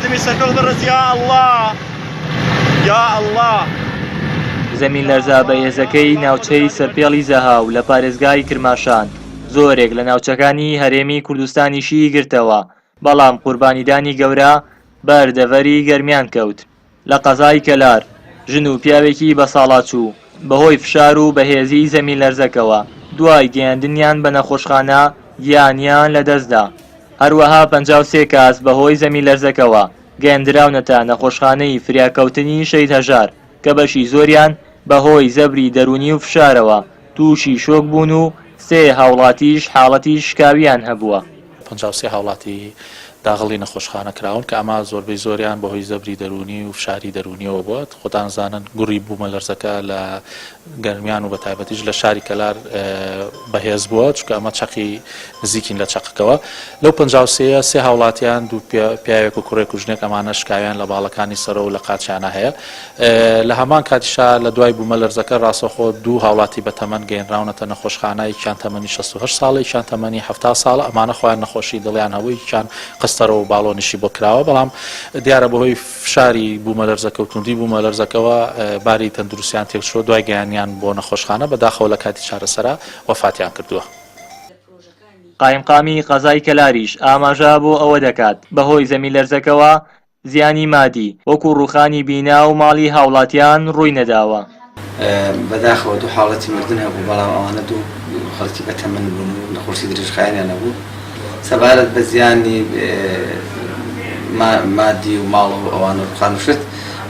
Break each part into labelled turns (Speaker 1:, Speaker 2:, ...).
Speaker 1: دەمی سەرکەڵ بڕز یا ئەڵڵا یا ئەڵڵا.
Speaker 2: زەمین لەرزە بە هێزەکەی ناوچەی سەرپێڵی زەهاو لە پارێزگای کرماشان زۆرێک لە ناوچەکانی هەرێمی کوردستانیشی گرتەوە، بەڵام قوربانیدانی گەورە بەردەڤەری گەرمیان کەوت. لە قەزای کەلار ژن و پیاوێکی بە ساڵات چوو بەهۆی فشار و بەهێزی زەمین لەرزەکەوە، دوای گەیاندنیان بە نەخۆشخانە گیانیان لەدەستدا. هەروەها 53 کەس بەهۆی زەمین لەرزەکەوە گەیاندراونەتە نەخۆشخانەی فریاکەوتنی شەید هەژار کە بەشی زۆریان بەهۆی زەبری دەرونی و فشارەوە تووشی شۆک بوون و 3 هاوڵاتیش حاڵەتی شکاویان هەبووە.
Speaker 3: 53 هاوڵاتی داغڵی نەخۆشخانە کراون کە ئەما زۆربەی زۆریان بەهۆی زەبری دەرونی و فشاری دەرونیەوە بووە. خۆتان زانن گوڕی بوومە لەرزەکە لە گەرمیان و بە تایبەتیش لە شاری کەلار بەهێز بووە، چونکە ئەمە چەقی نزیکین لە چەقەکەوە. لەو 53 سێ هاوڵاتیان دوو پیاوێک و کوڕێک و ژنێک ئەمانە شکاویان لە باڵەکانی سەرە و لە قاچیانە هەیە. لە هەمان کاتیشا لە دوای بوومە لەرزەکە ڕاستەخۆ دوو هاوڵاتی بە تەمەن گەیەنراونەتە نەخۆشخانە، یەکیان تەمەنی 68 ساڵە، یەکیان تەمەنی 70 ساڵە. ئەمانە خۆیان نەخۆشی دڵیان هەبووی، یەکیان قستەرە و باڵۆنیشی بۆ کراوە، بەڵام دیارە بەهۆی فشاری بوومە لەرزەکە و توندی بوومە لەرزەکەەوە باری تەندروستیان تێکچووە، دوای گەیانیان بۆ نەخۆشخانە بەداخەوە لە کاتی چارەسەرا وەفاتیان کردووە.
Speaker 2: قایمقامی قەزای کەلاریش ئاماژە بۆ ئەوە دەکات بەهۆی زەمین لەرزەکەوە زیانی مادی وەکو ڕوخانی بینا و ماڵی هاوڵاتیان ڕووی نەداوە.
Speaker 4: بەداخەوە دوو حاڵەتی مردن هەبوو، بەڵام ئەوانە دوو خەڵکی بەتەمەن بوون و نەخۆشی درێژخاییان هەبوو. سەبارەت بە زیانی مادی و ماڵ و ئەوان ڕوخانوشت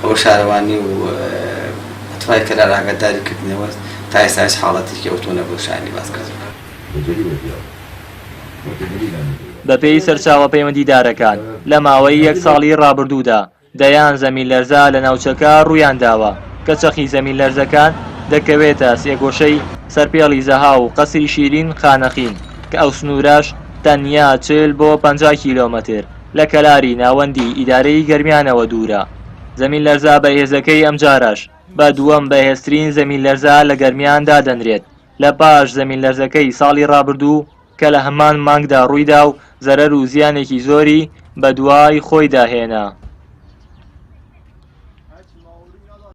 Speaker 4: ئەوە شارەوانی و ئەتوای کەلار ئاگاداری کردنەوە تا ئێستاش حاڵەتێکی ئەوتۆنە بۆ شایانی باسکرد.
Speaker 2: بەپێی سەرچاوە پەیوەندیدارەکان لە ماوەی 1 ساڵی ڕابردوودا دەیان زەمین لەرزە لە ناوچەکە ڕوویان داوە کە چەخی زەمین لەرزەکان دەکەوێتە سێگۆشەی سەرپێڵی زەها و قەسری شیرین خانەخین کە ئەو سنوورەش تەنیا 40 بۆ 50 کیلۆمەتر لە کەلاری ناوەندی ئیدارەی گەرمیانەوە دوورە. زەمین لەرزە بەهێزەکەی ئەمجارەش بە دووەم بەهێزترین زەمین لەرزە لە گەرمیان دادەنرێت لە پاش زەمین لەرزەکەی ساڵی ڕابردوو کە لە هەمان مانگدا ڕوویدا و زەرەر و زیانێکی زۆری بە دوای خۆی داهێنا.